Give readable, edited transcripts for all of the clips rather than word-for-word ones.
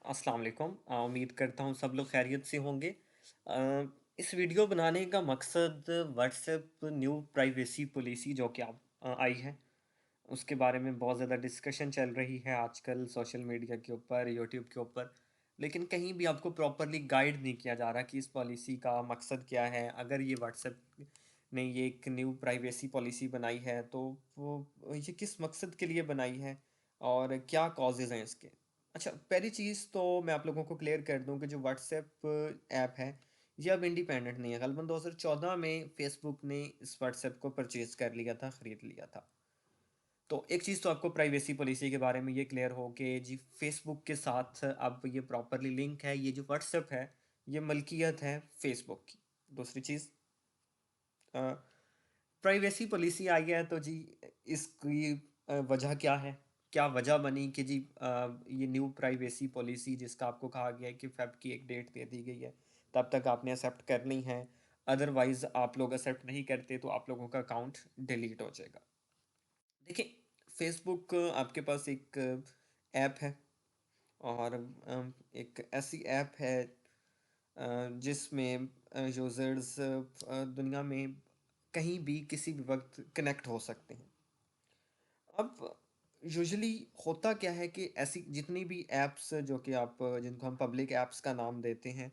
अस्सलाम वालेकुम। उम्मीद करता हूँ सब लोग खैरियत से होंगे। इस वीडियो बनाने का मकसद व्हाट्सएप न्यू प्राइवेसी पॉलिसी जो कि आप आई है, उसके बारे में बहुत ज़्यादा डिस्कशन चल रही है आजकल सोशल मीडिया के ऊपर, यूट्यूब के ऊपर। लेकिन कहीं भी आपको प्रॉपर्ली गाइड नहीं किया जा रहा कि इस पॉलिसी का मकसद क्या है। अगर ये व्हाट्सएप ने ये एक न्यू प्राइवेसी पॉलिसी बनाई है, तो वो ये किस मकसद के लिए बनाई है और क्या कॉजेज़ हैं इसके। अच्छा, पहली चीज़ तो मैं आप लोगों को क्लियर कर दूँ कि जो व्हाट्सएप ऐप है, ये अब इंडिपेंडेंट नहीं है। ग़ालिबन 2014 में फ़ेसबुक ने इस व्हाट्सएप को परचेज़ कर लिया था, खरीद लिया था। तो एक चीज़ तो आपको प्राइवेसी पॉलिसी के बारे में ये क्लियर हो कि जी फ़ेसबुक के साथ अब ये प्रॉपर्ली लिंक है, ये जो व्हाट्सएप है, ये मलकियत है फ़ेसबुक की। दूसरी चीज़, अ, प्राइवेसी पॉलिसी आई है तो जी इसकी वजह क्या है? क्या वजह बनी कि जी ये न्यू प्राइवेसी पॉलिसी जिसका आपको कहा गया है कि फ़ेब की एक डेट दे दी गई है, तब तक आपने एक्सेप्ट करनी है, अदरवाइज़ आप लोग एक्सेप्ट नहीं करते तो आप लोगों का अकाउंट डिलीट हो जाएगा। देखिए, फ़ेसबुक आपके पास एक ऐप है और एक ऐसी ऐप है जिसमें यूज़र्स दुनिया में कहीं भी किसी भी वक़्त कनेक्ट हो सकते हैं। अब यूजुअली होता क्या है कि ऐसी जितनी भी ऐप्स जो कि आप जिनको हम पब्लिक ऐप्स का नाम देते हैं,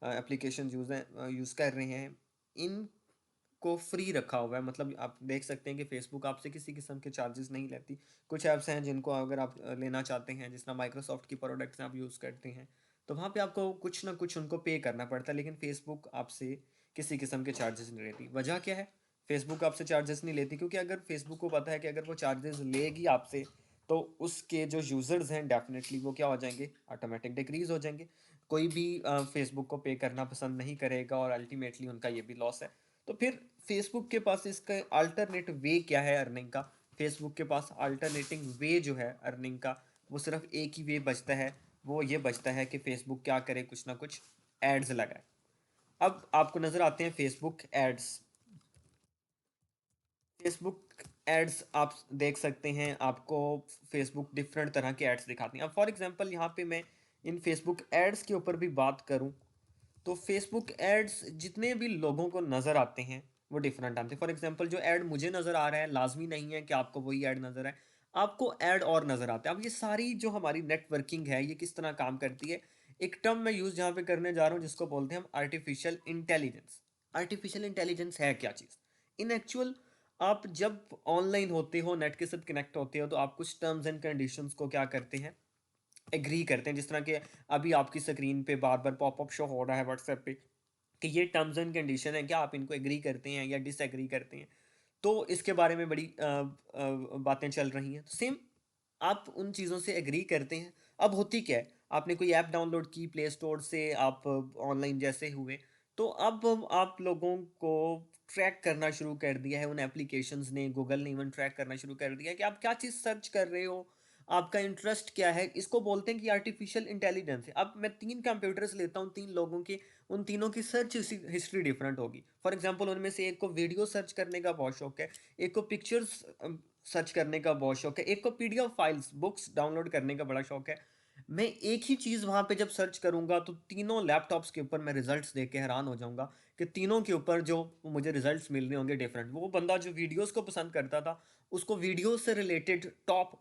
एप्लीकेशन यूज़ कर रहे हैं, इनको फ्री रखा हुआ है। मतलब आप देख सकते हैं कि फ़ेसबुक आपसे किसी किस्म के चार्जेस नहीं लेती। कुछ ऐप्स हैं जिनको अगर आप लेना चाहते हैं, जिस तरह माइक्रोसॉफ्ट की प्रोडक्ट्स आप यूज़ करते हैं, तो वहाँ पे आपको कुछ ना कुछ उनको पे करना पड़ता है, लेकिन फ़ेसबुक आपसे किसी किस्म के चार्जेस नहीं लेती। वजह क्या है? फ़ेसबुक आपसे चार्जेस नहीं लेती क्योंकि अगर फ़ेसबुक को पता है कि अगर वो चार्जेस लेगी आपसे, तो उसके जो यूज़र्स हैं डेफ़िनेटली वो क्या हो जाएँगे? ऑटोमैटिक डिक्रीज़ हो जाएँगे। कोई भी फ़ेसबुक को पे करना पसंद नहीं करेगा और अल्टीमेटली उनका ये भी लॉस है। तो फिर फ़ेसबुक के पास इसका अल्टरनेट वे क्या है अर्निंग का? फ़ेसबुक के पास अल्टरनेटिंग वे जो है अर्निंग का, वो सिर्फ़ एक ही वे बचता है, वो ये बचता है कि फ़ेसबुक क्या करे, कुछ ना कुछ एड्स लगाए। अब आपको नज़र आते हैं फ़ेसबुक एड्स। फ़ेसबुक एड्स आप देख सकते हैं, आपको फ़ेसबुक डिफरेंट तरह के एड्स दिखाती हैं। अब फॉर एग्ज़ाम्पल यहाँ पे मैं इन फ़ेसबुक एड्स के ऊपर भी बात करूँ, तो फ़ेसबुक एड्स जितने भी लोगों को नज़र आते हैं, वो डिफरेंट आते हैं। फॉर एग्ज़ाम्पल जो ऐड मुझे नज़र आ रहा है, लाज़मी नहीं है कि आपको वही ऐड नज़र आए। आपको ऐड और नज़र आते हैं। अब ये सारी जो हमारी नेटवर्किंग है, ये किस तरह काम करती है? एक टर्म मैं यूज़ यहाँ पे करने जा रहा हूँ जिसको बोलते हैं हम आर्टिफ़िशियल इंटेलिजेंस। आर्टिफ़िशियल इंटेलिजेंस है क्या चीज़? इन एक्चुअल आप जब ऑनलाइन होते हो, नेट के साथ कनेक्ट होते हो, तो आप कुछ टर्म्स एंड कंडीशंस को क्या करते हैं? एग्री करते हैं। जिस तरह के अभी आपकी स्क्रीन पे बार-बार पॉपअप शो हो रहा है व्हाट्सएप पे कि ये टर्म्स एंड कंडीशन है, क्या आप इनको एग्री करते हैं या डिसएग्री करते हैं? तो इसके बारे में बड़ी बातें चल रही हैं। तो सेम आप उन चीज़ों से एग्री करते हैं। अब होती क्या है, आपने कोई ऐप डाउनलोड की प्ले स्टोर से, आप ऑनलाइन जैसे हुए, तो अब आप लोगों को ट्रैक करना शुरू कर दिया है उन एप्लीकेशंस ने, गूगल ने इवन ट्रैक करना शुरू कर दिया है कि आप क्या चीज़ सर्च कर रहे हो, आपका इंटरेस्ट क्या है। इसको बोलते हैं कि आर्टिफिशियल इंटेलिजेंस है। अब मैं 3 कंप्यूटर्स लेता हूँ, 3 लोगों के, उन तीनों की सर्च हिस्ट्री डिफरेंट होगी। फॉर एग्जांपल उनमें से एक को वीडियो सर्च करने का बहुत शौक है, एक को पिक्चर्स सर्च करने का बहुत शौक है, एक को पीडीएफ फाइल्स, बुक्स डाउनलोड करने का बड़ा शौक है। मैं एक ही चीज़ वहाँ पे जब सर्च करूँगा तो तीनों लैपटॉप्स के ऊपर मैं रिज़ल्ट्स देख के हैरान हो जाऊँगा कि तीनों के ऊपर जो मुझे रिज़ल्ट्स मिल रहे होंगे डिफरेंट। वो बंदा जो वीडियोज़ को पसंद करता था, उसको वीडियोज़ से रिलेटेड टॉप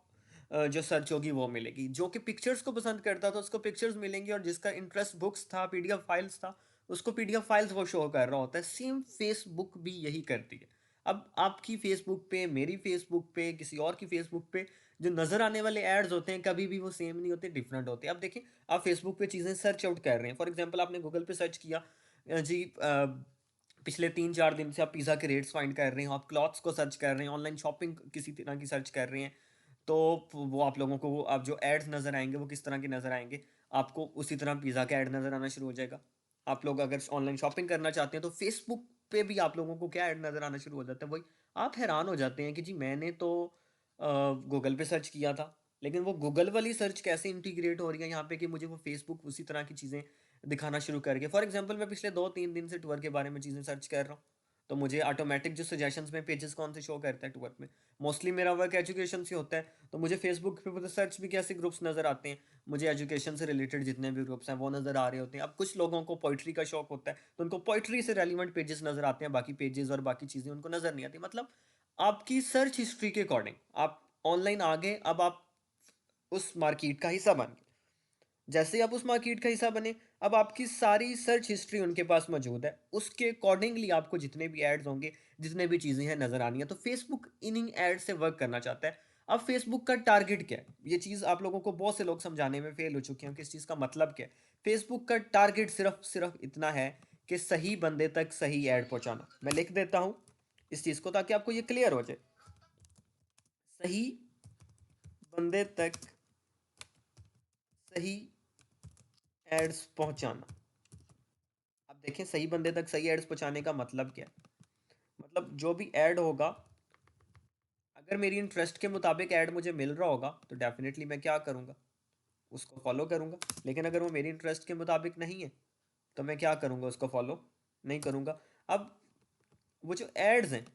जो सर्च होगी वो मिलेगी। जो कि पिक्चर्स को पसंद करता था, उसको पिक्चर्स मिलेंगी, और जिसका इंटरेस्ट बुक्स था, पीडीएफ फाइल्स था, उसको पीडीएफ फाइल्स वो शो कर रहा होता है। सेम फेसबुक भी यही करती है। अब आपकी फेसबुक पे, मेरी फेसबुक पे, किसी और की फेसबुक पे जो नज़र आने वाले एड्स होते हैं, कभी भी वो सेम नहीं होते, डिफरेंट होते हैं। अब देखिए, आप फेसबुक पे चीज़ें सर्च आउट कर रहे हैं। फॉर एग्जांपल आपने गूगल पे सर्च किया, पिछले 3-4 दिन से आप पिज़्ज़ा के रेट्स फाइंड कर रहे हो, आप क्लॉथ्स को सर्च कर रहे हैं, ऑनलाइन शॉपिंग किसी तरह की सर्च कर रहे हैं। तो वो आप लोगों को वो अब जो एड्स नज़र आएँगे वो किस तरह के नज़र आएँगे? आपको उसी तरह पिज़्ज़ा का एड नज़र आना शुरू हो जाएगा। आप लोग अगर ऑनलाइन शॉपिंग करना चाहते हैं तो फेसबुक पे भी आप लोगों को क्या एड नज़र आना शुरू हो जाता है? वही आप हैरान हो जाते हैं कि जी मैंने तो गूगल पे सर्च किया था, लेकिन वो गूगल वाली सर्च कैसे इंटीग्रेट हो रही है यहाँ पे कि मुझे वो फेसबुक उसी तरह की चीज़ें दिखाना शुरू कर गया। फॉर एग्ज़ाम्पल मैं पिछले 2-3 दिन से टूर के बारे में चीज़ें सर्च कर रहा हूँ। तो मुझे ऑटोमेटिक जो सजेशंस में पेजेस कौन से शो करता है टूवर्क में, मोस्टली मेरा वर्क एजुकेशन से होता है, तो मुझे फेसबुक पे सर्च भी कैसे ग्रुप्स नज़र आते हैं, मुझे एजुकेशन से रिलेटेड जितने भी ग्रुप्स हैं वो नज़र आ रहे होते हैं। अब कुछ लोगों को पोइट्री का शौक होता है, तो उनको पोइट्री से रेलिवेंट पेजेस नज़र आते हैं, बाकी पेजेस और बाकी चीज़ें उनको नज़र नहीं आती। मतलब आपकी सर्च हिस्ट्री के अकॉर्डिंग आप ऑनलाइन आ गए, अब आप उस मार्केट का हिस्सा बन गए। जैसे ही आप उस मार्केट का हिस्सा बने, अब आपकी सारी सर्च हिस्ट्री उनके पास मौजूद है, उसके अकॉर्डिंगली आपको जितने भी एड्स होंगे, जितने भी चीज़ें हैं नज़र आनी है। तो फेसबुक इन्हीं एड से वर्क करना चाहता है। अब फेसबुक का टारगेट क्या है, ये चीज़ आप लोगों को बहुत से लोग समझाने में फेल हो चुके हैं कि इस चीज़ का मतलब क्या है। फेसबुक का टारगेट सिर्फ सिर्फ इतना है कि सही बंदे तक सही एड पहुंचाना। मैं लिख देता हूं इस चीज़ को ताकि आपको ये क्लियर हो जाए। सही बंदे तक सही एड्स पहुंचाना। अब देखें सही बंदे तक सही एड्स पहुंचाने का मतलब क्या है। मतलब जो भी ऐड होगा, अगर मेरी इंटरेस्ट के मुताबिक ऐड मुझे मिल रहा होगा तो डेफिनेटली मैं क्या करूँगा, उसको फॉलो करूँगा। लेकिन अगर वो मेरी इंटरेस्ट के मुताबिक नहीं है तो मैं क्या करूँगा, उसको फॉलो नहीं करूँगा। अब वो जो एड्स हैं,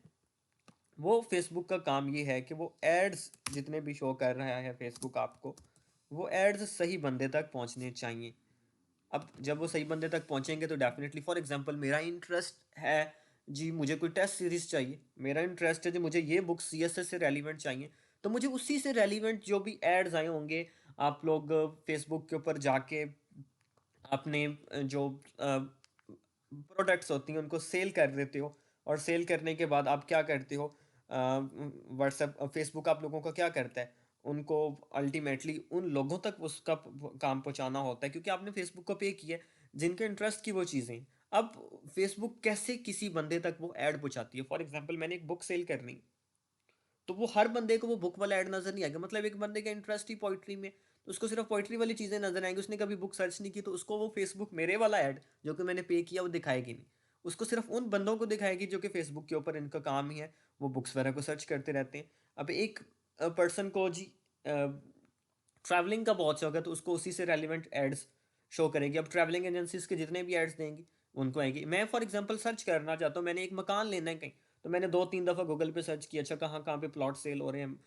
वो फेसबुक का काम ये है कि वो एड्स जितने भी शो कर रहा है फेसबुक आपको, वो एड्स सही बंदे तक पहुंचने चाहिए। अब जब वो सही बंदे तक पहुंचेंगे तो डेफिनेटली, फॉर एग्जांपल मेरा इंटरेस्ट है जी, मुझे कोई टेस्ट सीरीज चाहिए, मेरा इंटरेस्ट है जी मुझे ये बुक सीएसएस से रेलिवेंट चाहिए, तो मुझे उसी से रेलिवेंट जो भी एड्स आए होंगे, आप लोग फेसबुक के ऊपर जाके अपने जो प्रोडक्ट्स होती हैं उनको सेल कर देते हो, और सेल करने के बाद आप क्या करते हो, व्हाट्सएप फेसबुक आप लोगों का क्या करता है, उनको अल्टीमेटली उन लोगों तक उसका काम पहुंचाना होता है, क्योंकि आपने फेसबुक को पे किया है जिनके इंटरेस्ट की वो चीज़ें हैं। अब फेसबुक कैसे किसी बंदे तक वो ऐड पहुंचाती है, फॉर एग्जांपल मैंने एक बुक सेल करनी, तो वो हर बंदे को वो बुक वाला ऐड नजर नहीं आएगा। मतलब एक बंदे का इंटरेस्ट ही पोइट्री में, तो उसको सिर्फ पोइट्री वाली चीजें नजर आएंगी, उसने कभी बुक सर्च नहीं की, तो उसको वो फेसबुक मेरे वाला ऐड जो कि मैंने पे किया वो दिखाएगी नहीं। उसको सिर्फ उन बंदों को दिखाएगी जो कि फेसबुक के ऊपर इनका काम ही है, वो बुक्स वगैरह को सर्च करते रहते हैं। अब एक पर्सन को जी ट्रैवलिंग का बहुत शौक है, तो उसको उसी से रेलिवेंट एड्स शो करेगी। अब ट्रैवलिंग एजेंसीज के जितने भी एड्स देंगी उनको आएगी। मैं फॉर एग्जांपल सर्च करना चाहता हूँ, मैंने एक मकान लेना है कहीं, तो मैंने 2-3 दफ़ा गूगल पे सर्च किया, अच्छा कहाँ कहाँ पे प्लॉट सेल हो रहे हैं,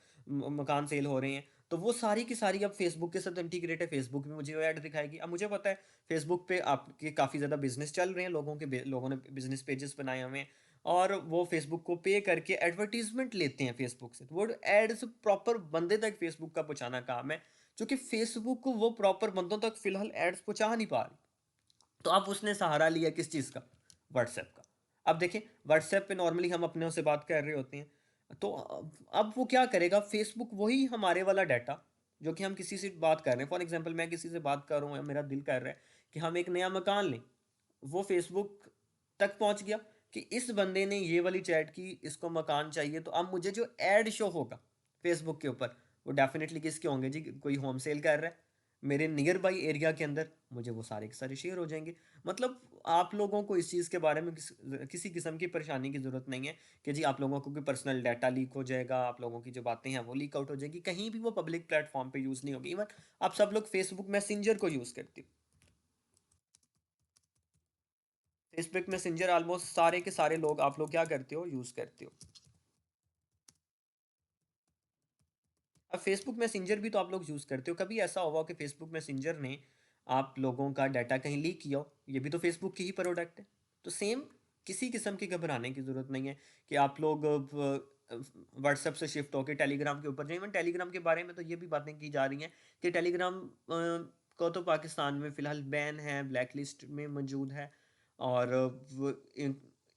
मकान सेल हो रहे हैं, तो वो सारी की सारी अब फेसबुक के साथ इंटीग्रेट है, फेसबुक भी मुझे वो ऐड दिखाएगी। अब मुझे पता है फेसबुक पे आपके काफ़ी ज़्यादा बिजनेस चल रहे हैं, लोगों ने बिजनेस पेजेस बनाए हुए हैं, और वो फेसबुक को पे करके एडवर्टीजमेंट लेते हैं फेसबुक से, तो वो एड्स प्रॉपर बंदे तक फेसबुक का पहुंचाना काम है, जो कि फेसबुक को वो प्रॉपर बंदों तक फिलहाल एड्स पहुंचा नहीं पा रही। तो अब उसने सहारा लिया किस चीज़ का, व्हाट्सएप का। अब देखिए व्हाट्सएप पे नॉर्मली हम अपने से बात कर रहे होते हैं, तो अब वो क्या करेगा, फेसबुक वही हमारे वाला डाटा जो कि हम किसी से बात कर रहे हैं, फॉर एग्जांपल मैं किसी से बात कर रहा हूँ, मेरा दिल कर रहा है कि हम एक नया मकान लें, वो फेसबुक तक पहुंच गया कि इस बंदे ने ये वाली चैट की, इसको मकान चाहिए, तो अब मुझे जो एड शो होगा फेसबुक के ऊपर, वो डेफिनेटली किसके होंगे जी, कोई होम सेल कर रहा है मेरे नियर बाई एरिया के अंदर, मुझे वो सारे के सारे शेयर हो जाएंगे। मतलब आप लोगों को इस चीज़ के बारे में किसी किस्म की परेशानी की ज़रूरत नहीं है कि जी आप लोगों को कोई पर्सनल डाटा लीक हो जाएगा, आप लोगों की जो बातें हैं वो लीक आउट हो जाएगी, कहीं भी वो पब्लिक प्लेटफॉर्म पे यूज़ नहीं होगी। इवन आप सब लोग फेसबुक मैसेंजर को यूज़ करते हो, फेसबुक मैसेंजर ऑलमोस्ट सारे के सारे लोग, आप लोग क्या करते हो, यूज़ करते हो। अब फेसबुक मैसेंजर भी तो आप लोग यूज़ करते हो, कभी ऐसा होगा कि फेसबुक मैसेंजर ने आप लोगों का डाटा कहीं लीक किया हो, ये भी तो फेसबुक की ही प्रोडक्ट है। तो सेम किसी किस्म की घबराने की ज़रूरत नहीं है कि आप लोग व्हाट्सएप से शिफ्ट होकर टेलीग्राम के ऊपर जाए। इवन टेलीग्राम के बारे में तो ये भी बातें की जा रही हैं कि टेलीग्राम को तो पाकिस्तान में फ़िलहाल बैन है, ब्लैक लिस्ट में मौजूद है, और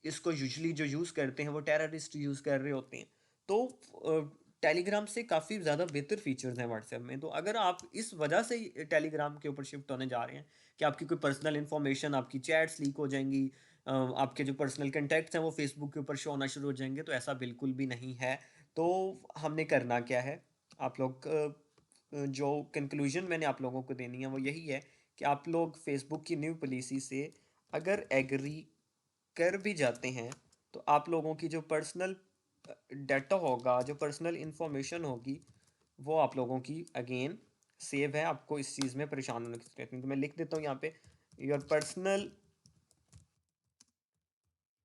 इसको यूजली जो यूज़ करते हैं वो टेररिस्ट यूज़ कर रहे होते हैं। तो टेलीग्राम से काफ़ी ज़्यादा बेहतर फीचर्स हैं व्हाट्सएप में। तो अगर आप इस वजह से टेलीग्राम के ऊपर शिफ्ट होने जा रहे हैं कि आपकी कोई पर्सनल इन्फॉर्मेशन, आपकी चैट्स लीक हो जाएंगी, आपके जो पर्सनल कंटैक्ट्स हैं वो फेसबुक के ऊपर शो होना शुरू हो जाएंगे, तो ऐसा बिल्कुल भी नहीं है। तो हमने करना क्या है, आप लोग जो कंक्लूजन मैंने आप लोगों को देनी है वो यही है कि आप लोग फेसबुक की न्यू पॉलिसी से अगर एग्री कर भी जाते हैं, तो आप लोगों की जो पर्सनल डाटा होगा, जो पर्सनल इंफॉर्मेशन होगी, वो आप लोगों की अगेन सेव है, आपको इस चीज़ में परेशान होने की जरूरत नहीं। तो मैं लिख देता हूँ यहाँ पे, your personal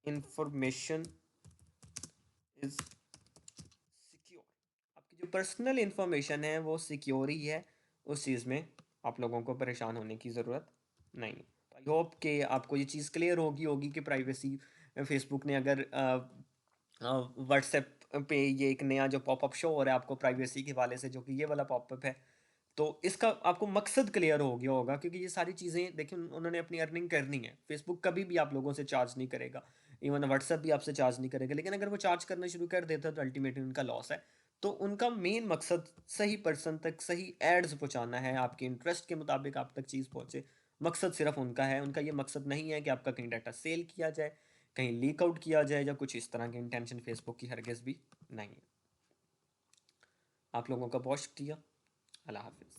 information is secure. आपकी जो पर्सनल इंफॉर्मेशन है वो सिक्योर ही है, उस चीज़ में आप लोगों को परेशान होने की ज़रूरत नहीं है। आई होप कि आपको ये चीज़ क्लियर होगी होगी कि प्राइवेसी फेसबुक ने अगर व्हाट्सएप पे ये एक नया जो पॉपअप शो हो रहा है आपको प्राइवेसी के हवाले से, जो कि ये वाला पॉपअप है, तो इसका आपको मकसद क्लियर हो गया होगा, क्योंकि ये सारी चीज़ें देखिए उन्होंने अपनी अर्निंग करनी है। फेसबुक कभी भी आप लोगों से चार्ज नहीं करेगा, इवन व्हाट्सएप भी आपसे चार्ज नहीं करेगा, लेकिन अगर वो चार्ज करना शुरू कर देता तो अल्टीमेटली उनका लॉस है। तो उनका मेन मकसद सही पर्सन तक सही एड्स पहुंचाना है, आपके इंटरेस्ट के मुताबिक आप तक चीज़ पहुंचे। मकसद सिर्फ उनका है, उनका ये मकसद नहीं है कि आपका कहीं डाटा सेल किया जाए, कहीं लीक आउट किया जाए, या कुछ इस तरह की इंटेंशन फेसबुक की हरगिज़ भी नहीं है। आप लोगों का बहुत शुक्रिया। अल्लाह हाफिज़।